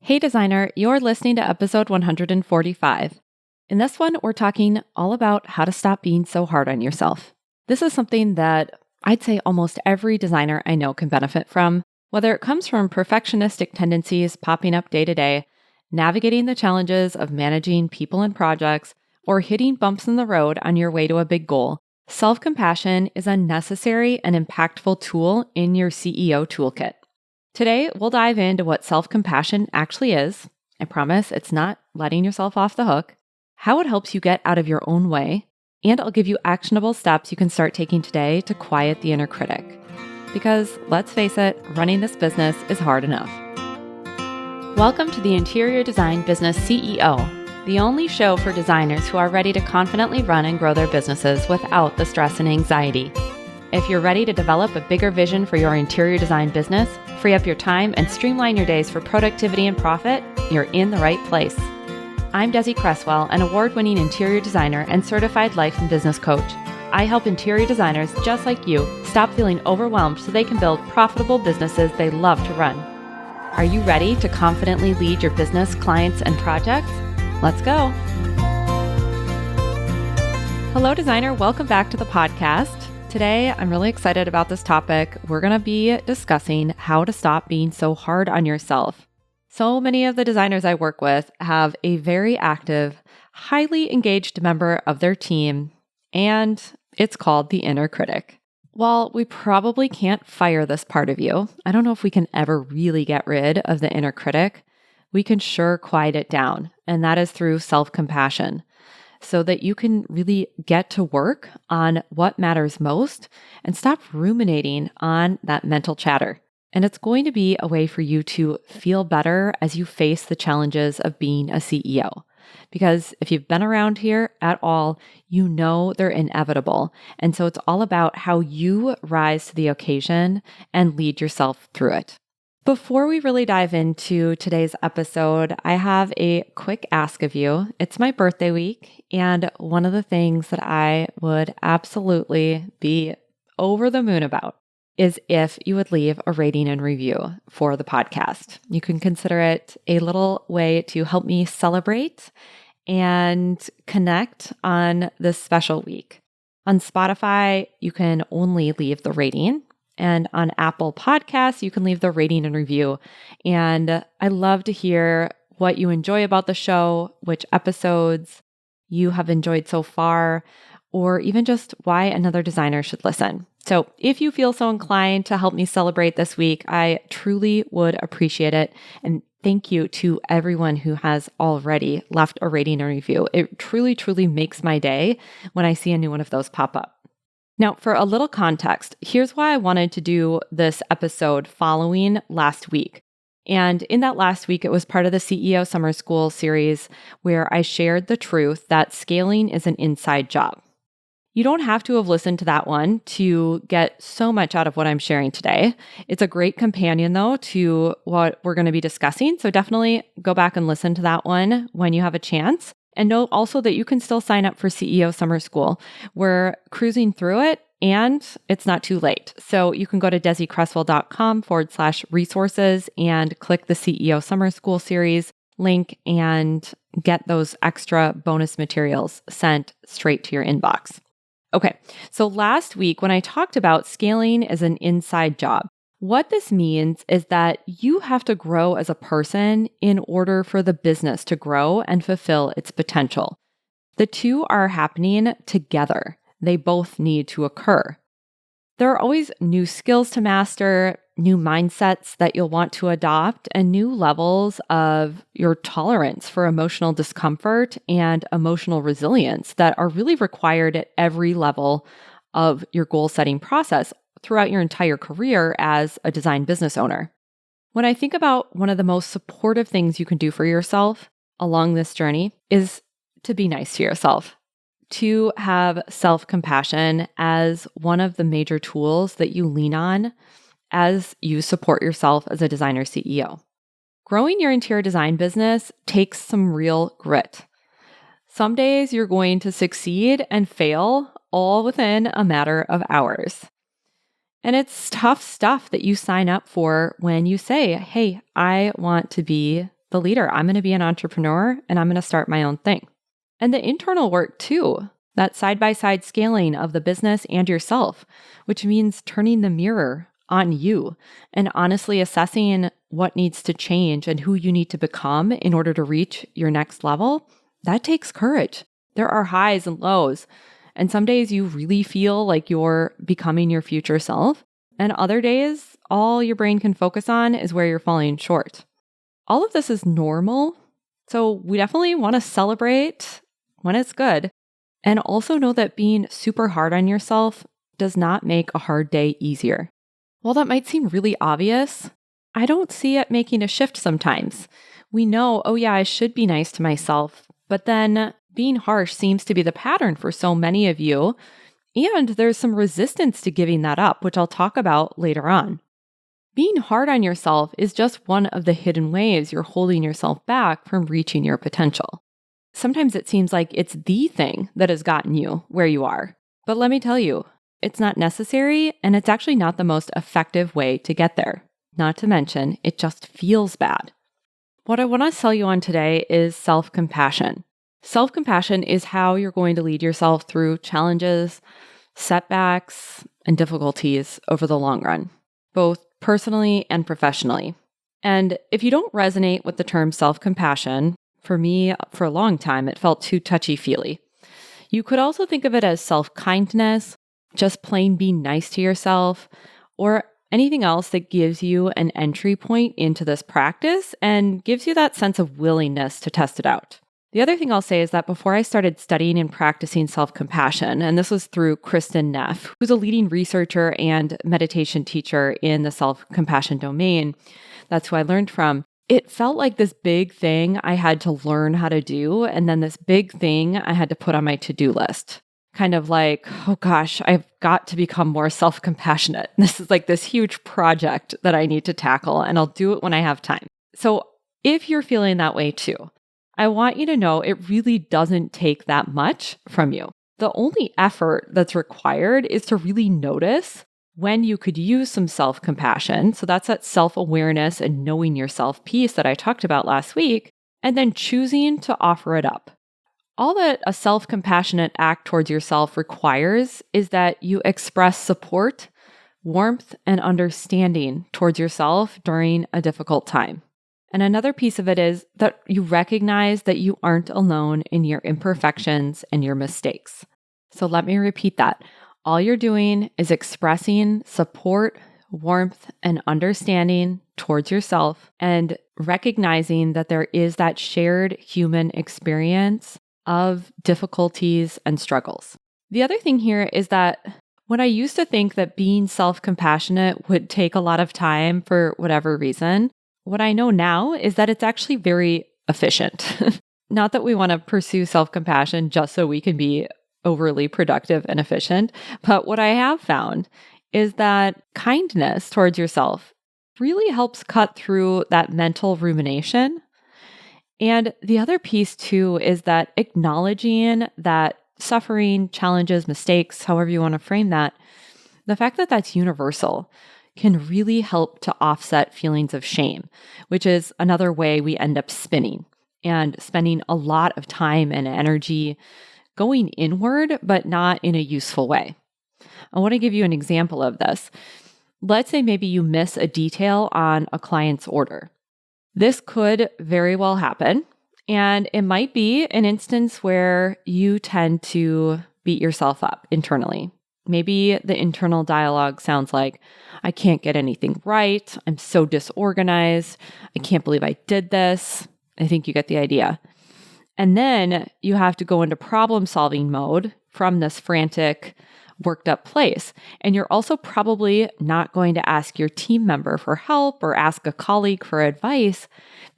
Hey designer, you're listening to episode 145. In this one, we're talking all about how to stop being so hard on yourself. This is something that I'd say almost every designer I know can benefit from, whether it comes from perfectionistic tendencies popping up day to day, navigating the challenges of managing people and projects, or hitting bumps in the road on your way to a big goal. Self-compassion is a necessary and impactful tool in your CEO toolkit. Today, we'll dive into what self-compassion actually is. I promise it's not letting yourself off the hook, how it helps you get out of your own way, and I'll give you actionable steps you can start taking today to quiet the inner critic. Because let's face it, running this business is hard enough. Welcome to the Interior Design Business CEO, the only show for designers who are ready to confidently run and grow their businesses without the stress and anxiety. If you're ready to develop a bigger vision for your interior design business, free up your time, and streamline your days for productivity and profit, you're in the right place. I'm Desi Cresswell, an award-winning interior designer and certified life and business coach. I help interior designers just like you stop feeling overwhelmed so they can build profitable businesses they love to run. Are you ready to confidently lead your business, clients, and projects? Let's go. Hello, designer. Welcome back to the podcast. Today, I'm really excited about this topic. We're going to be discussing how to stop being so hard on yourself. So many of the designers I work with have a very active, highly engaged member of their team, and it's called the inner critic. While we probably can't fire this part of you, I don't know if we can ever really get rid of the inner critic. We can sure quiet it down, and that is through self-compassion, so that you can really get to work on what matters most and stop ruminating on that mental chatter. And it's going to be a way for you to feel better as you face the challenges of being a CEO. Because if you've been around here at all, you know they're inevitable. And so it's all about how you rise to the occasion and lead yourself through it. Before we really dive into today's episode, I have a quick ask of you. It's my birthday week, and one of the things that I would absolutely be over the moon about is if you would leave a rating and review for the podcast. You can consider it a little way to help me celebrate and connect on this special week. On Spotify, you can only leave the rating. And on Apple Podcasts, you can leave the rating and review. And I love to hear what you enjoy about the show, which episodes you have enjoyed so far, or even just why another designer should listen. So if you feel so inclined to help me celebrate this week, I truly would appreciate it. And thank you to everyone who has already left a rating and review. It truly, truly makes my day when I see a new one of those pop up. Now, for a little context, here's why I wanted to do this episode following last week. And in that last week, it was part of the CEO Summer School series where I shared the truth that scaling is an inside job. You don't have to have listened to that one to get so much out of what I'm sharing today. It's a great companion, though, to what we're going to be discussing. So definitely go back and listen to that one when you have a chance. And know also that you can still sign up for CEO Summer School. We're cruising through it and it's not too late. So you can go to desicresswell.com/resources and click the CEO Summer School series link and get those extra bonus materials sent straight to your inbox. Okay, so last week when I talked about scaling as an inside job, what this means is that you have to grow as a person in order for the business to grow and fulfill its potential. The two are happening together. They both need to occur. There are always new skills to master, new mindsets that you'll want to adopt, and new levels of your tolerance for emotional discomfort and emotional resilience that are really required at every level of your goal-setting process throughout your entire career as a design business owner. When I think about one of the most supportive things you can do for yourself along this journey is to be nice to yourself, to have self-compassion as one of the major tools that you lean on as you support yourself as a designer CEO. Growing your interior design business takes some real grit. Some days you're going to succeed and fail all within a matter of hours. And it's tough stuff that you sign up for when you say, hey, I want to be the leader. I'm going to be an entrepreneur and I'm going to start my own thing. And the internal work too, that side-by-side scaling of the business and yourself, which means turning the mirror on you and honestly assessing what needs to change and who you need to become in order to reach your next level. That takes courage. There are highs and lows. And some days you really feel like you're becoming your future self. And other days, all your brain can focus on is where you're falling short. All of this is normal. So we definitely want to celebrate when it's good. And also know that being super hard on yourself does not make a hard day easier. While that might seem really obvious, I don't see it making a shift sometimes. We know, oh yeah, I should be nice to myself. But then being harsh seems to be the pattern for so many of you. And there's some resistance to giving that up, which I'll talk about later on. Being hard on yourself is just one of the hidden ways you're holding yourself back from reaching your potential. Sometimes it seems like it's the thing that has gotten you where you are. But let me tell you, it's not necessary, and it's actually not the most effective way to get there. Not to mention, it just feels bad. What I want to sell you on today is self-compassion. Self-compassion is how you're going to lead yourself through challenges, setbacks, and difficulties over the long run, both personally and professionally. And if you don't resonate with the term self-compassion, for me, for a long time, it felt too touchy-feely. You could also think of it as self-kindness, just plain being nice to yourself, or anything else that gives you an entry point into this practice and gives you that sense of willingness to test it out. The other thing I'll say is that before I started studying and practicing self-compassion, and this was through Kristen Neff, who's a leading researcher and meditation teacher in the self-compassion domain, that's who I learned from. It felt like this big thing I had to learn how to do, and then this big thing I had to put on my to-do list. Kind of like, oh gosh, I've got to become more self-compassionate. This is like this huge project that I need to tackle, and I'll do it when I have time. So if you're feeling that way too, I want you to know it really doesn't take that much from you. The only effort that's required is to really notice when you could use some self-compassion. So that's that self-awareness and knowing yourself piece that I talked about last week, and then choosing to offer it up. All that a self-compassionate act towards yourself requires is that you express support, warmth, and understanding towards yourself during a difficult time. And another piece of it is that you recognize that you aren't alone in your imperfections and your mistakes. So let me repeat that. All you're doing is expressing support, warmth, and understanding towards yourself and recognizing that there is that shared human experience of difficulties and struggles. The other thing here is that when I used to think that being self-compassionate would take a lot of time for whatever reason, what I know now is that it's actually very efficient. Not that we want to pursue self-compassion just so we can be overly productive and efficient, but what I have found is that kindness towards yourself really helps cut through that mental rumination. And the other piece too is that acknowledging that suffering, challenges, mistakes, however you want to frame that, the fact that that's universal can really help to offset feelings of shame, which is another way we end up spinning and spending a lot of time and energy going inward, but not in a useful way. I want to give you an example of this. Let's say maybe you miss a detail on a client's order. This could very well happen, and it might be an instance where you tend to beat yourself up internally. Maybe the internal dialogue sounds like, I can't get anything right. I'm so disorganized. I can't believe I did this. I think you get the idea. And then you have to go into problem-solving mode from this frantic, worked up place. And you're also probably not going to ask your team member for help or ask a colleague for advice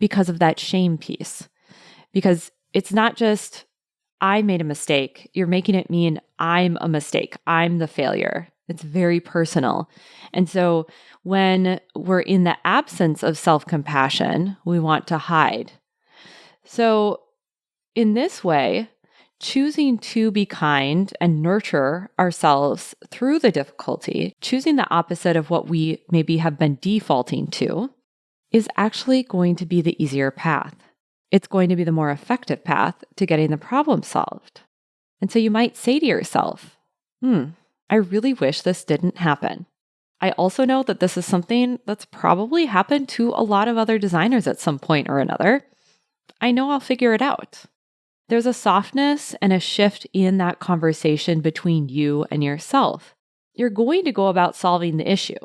because of that shame piece. Because it's not just, I made a mistake. You're making it mean I'm a mistake. I'm the failure. It's very personal. And so when we're in the absence of self-compassion, we want to hide. So in this way, choosing to be kind and nurture ourselves through the difficulty, choosing the opposite of what we maybe have been defaulting to, is actually going to be the easier path. It's going to be the more effective path to getting the problem solved. And so you might say to yourself, I really wish this didn't happen. I also know that this is something that's probably happened to a lot of other designers at some point or another. I know I'll figure it out. There's a softness and a shift in that conversation between you and yourself. You're going to go about solving the issue.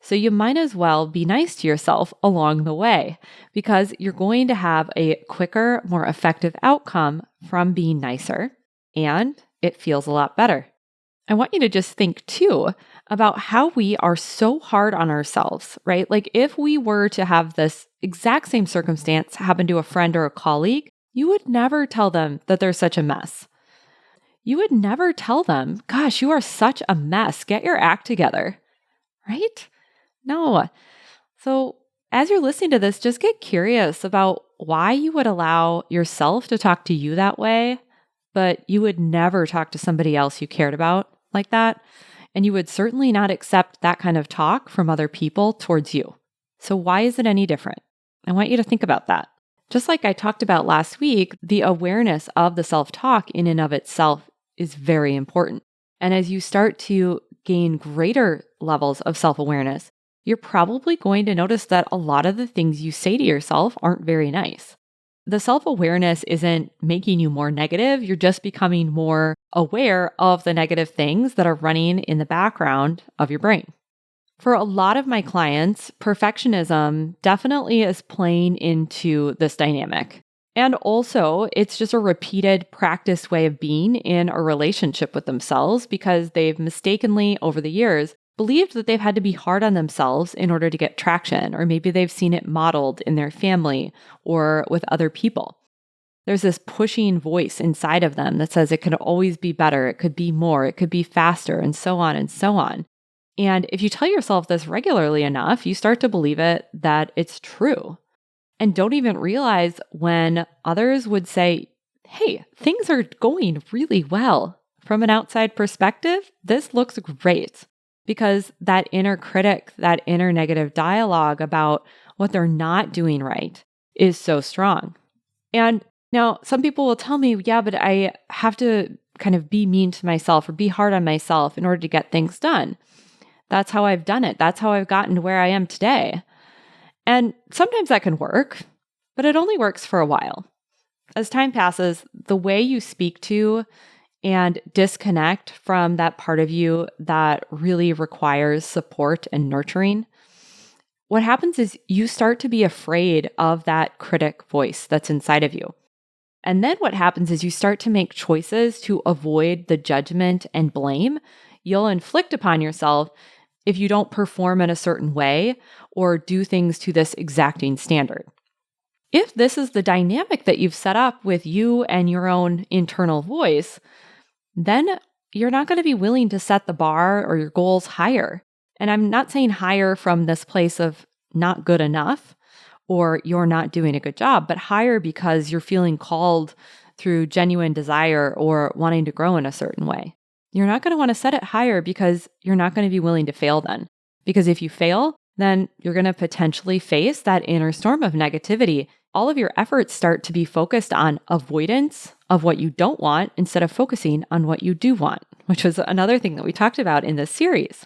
So you might as well be nice to yourself along the way because you're going to have a quicker, more effective outcome from being nicer, and it feels a lot better. I want you to just think too about how we are so hard on ourselves, right? Like if we were to have this exact same circumstance happen to a friend or a colleague, you would never tell them that they're such a mess. You would never tell them, gosh, you are such a mess. Get your act together, right? No. So as you're listening to this, just get curious about why you would allow yourself to talk to you that way, but you would never talk to somebody else you cared about like that. And you would certainly not accept that kind of talk from other people towards you. So why is it any different? I want you to think about that. Just like I talked about last week, the awareness of the self-talk in and of itself is very important. And as you start to gain greater levels of self-awareness, you're probably going to notice that a lot of the things you say to yourself aren't very nice. The self-awareness isn't making you more negative. You're just becoming more aware of the negative things that are running in the background of your brain. For a lot of my clients, perfectionism definitely is playing into this dynamic. And also, it's just a repeated practice way of being in a relationship with themselves because they've mistakenly, over the years, believed that they've had to be hard on themselves in order to get traction, or maybe they've seen it modeled in their family or with other people. There's this pushing voice inside of them that says it could always be better, it could be more, it could be faster, and so on and so on. And if you tell yourself this regularly enough, you start to believe it that it's true. And don't even realize when others would say, hey, things are going really well. From an outside perspective, this looks great. Because that inner critic, that inner negative dialogue about what they're not doing right is so strong. And now some people will tell me, yeah, but I have to kind of be mean to myself or be hard on myself in order to get things done. That's how I've done it. That's how I've gotten to where I am today. And sometimes that can work, but it only works for a while. As time passes, the way you speak to and disconnect from that part of you that really requires support and nurturing, what happens is you start to be afraid of that critic voice that's inside of you. And then what happens is you start to make choices to avoid the judgment and blame you'll inflict upon yourself if you don't perform in a certain way or do things to this exacting standard. If this is the dynamic that you've set up with you and your own internal voice, then you're not going to be willing to set the bar or your goals higher. And I'm not saying higher from this place of not good enough or you're not doing a good job, but higher because you're feeling called through genuine desire or wanting to grow in a certain way. You're not going to want to set it higher because you're not going to be willing to fail then. Because if you fail, then you're going to potentially face that inner storm of negativity. All of your efforts start to be focused on avoidance of what you don't want instead of focusing on what you do want, which was another thing that we talked about in this series.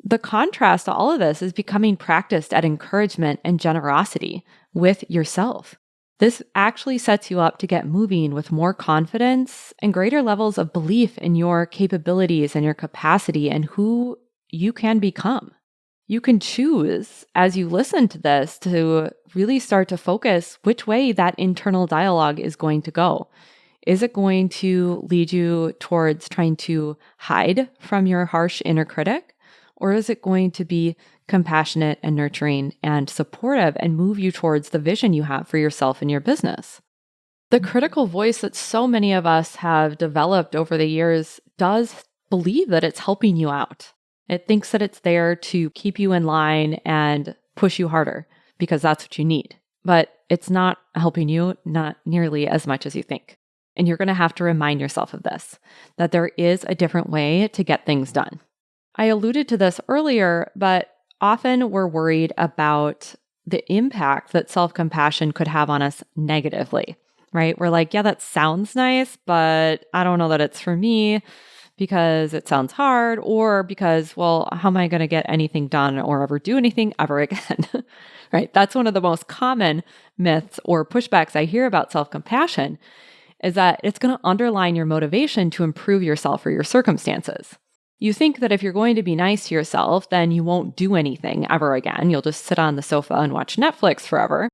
The contrast to all of this is becoming practiced at encouragement and generosity with yourself. This actually sets you up to get moving with more confidence and greater levels of belief in your capabilities and your capacity and who you can become. You can choose as you listen to this to really start to focus which way that internal dialogue is going to go. Is it going to lead you towards trying to hide from your harsh inner critic? Or is it going to be compassionate and nurturing and supportive and move you towards the vision you have for yourself and your business? The critical voice that so many of us have developed over the years does believe that it's helping you out. It thinks that it's there to keep you in line and push you harder because that's what you need. But it's not helping you, not nearly as much as you think. And you're going to have to remind yourself of this, that there is a different way to get things done. I alluded to this earlier, but often we're worried about the impact that self-compassion could have on us negatively, right? We're like, yeah, that sounds nice, but I don't know that it's for me because it sounds hard, or because, well, how am I going to get anything done or ever do anything ever again? Right? That's one of the most common myths or pushbacks I hear about self-compassion, is that it's going to undermine your motivation to improve yourself or your circumstances. You think that if you're going to be nice to yourself, then you won't do anything ever again. You'll just sit on the sofa and watch Netflix forever.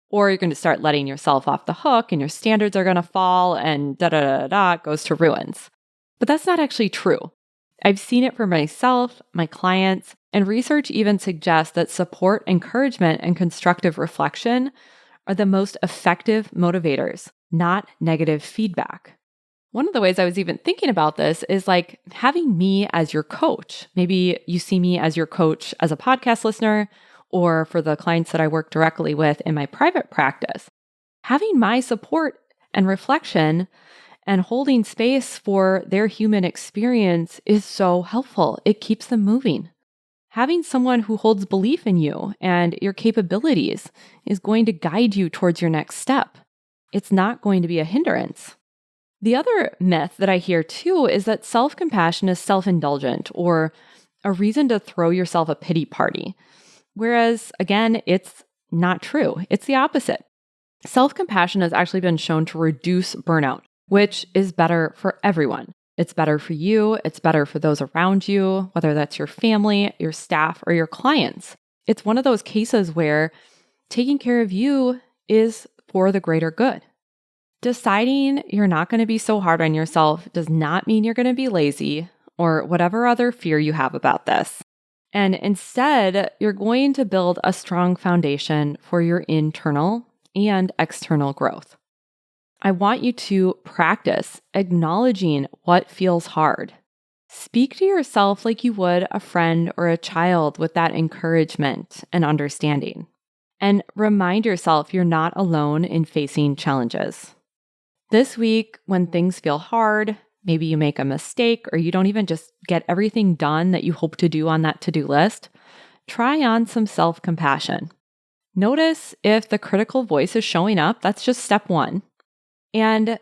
Or you're going to start letting yourself off the hook and your standards are going to fall and it goes to ruins. But that's not actually true. I've seen it for myself, my clients, and research even suggests that support, encouragement, and constructive reflection are the most effective motivators, not negative feedback. One of the ways I was even thinking about this is like having me as your coach. Maybe you see me as your coach as a podcast listener, or for the clients that I work directly with in my private practice. Having my support and reflection and holding space for their human experience is so helpful. It keeps them moving. Having someone who holds belief in you and your capabilities is going to guide you towards your next step. It's not going to be a hindrance. The other myth that I hear too is that self-compassion is self-indulgent or a reason to throw yourself a pity party. Whereas, again, it's not true. It's the opposite. Self-compassion has actually been shown to reduce burnout, which is better for everyone. It's better for you. It's better for those around you, whether that's your family, your staff, or your clients. It's one of those cases where taking care of you is for the greater good. Deciding you're not going to be so hard on yourself does not mean you're going to be lazy or whatever other fear you have about this. And instead, you're going to build a strong foundation for your internal and external growth. I want you to practice acknowledging what feels hard. Speak to yourself like you would a friend or a child with that encouragement and understanding. And remind yourself you're not alone in facing challenges. This week, when things feel hard, maybe you make a mistake or you don't even just get everything done that you hope to do on that to-do list, try on some self-compassion. Notice if the critical voice is showing up. That's just step one. And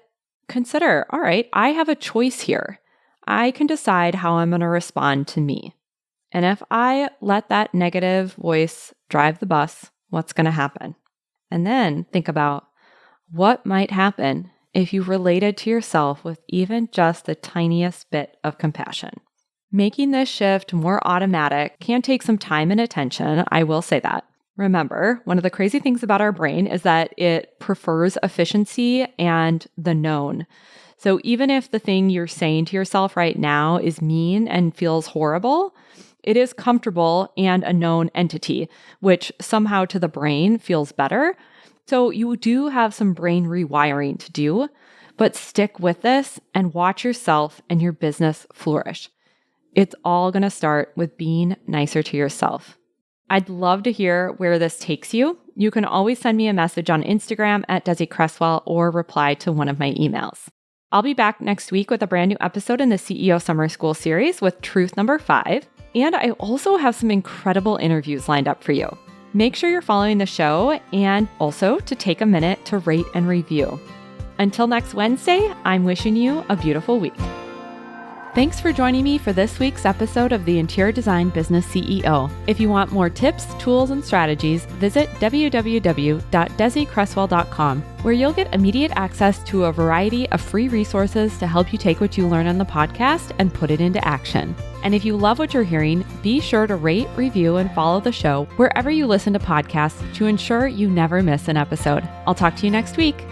consider, all right, I have a choice here. I can decide how I'm going to respond to me. And if I let that negative voice drive the bus, what's going to happen? And then think about what might happen if you related to yourself with even just the tiniest bit of compassion. Making this shift more automatic can take some time and attention, I will say that. Remember, one of the crazy things about our brain is that it prefers efficiency and the known. So even if the thing you're saying to yourself right now is mean and feels horrible, it is comfortable and a known entity, which somehow to the brain feels better. So you do have some brain rewiring to do, but stick with this and watch yourself and your business flourish. It's all going to start with being nicer to yourself. I'd love to hear where this takes you. You can always send me a message on Instagram at Desi Cresswell or reply to one of my emails. I'll be back next week with a brand new episode in the CEO Summer School series with truth number 5. And I also have some incredible interviews lined up for you. Make sure you're following the show and also to take a minute to rate and review. Until next Wednesday, I'm wishing you a beautiful week. Thanks for joining me for this week's episode of the Interior Design Business CEO. If you want more tips, tools, and strategies, visit www.desicresswell.com, where you'll get immediate access to a variety of free resources to help you take what you learn on the podcast and put it into action. And if you love what you're hearing, be sure to rate, review, and follow the show wherever you listen to podcasts to ensure you never miss an episode. I'll talk to you next week.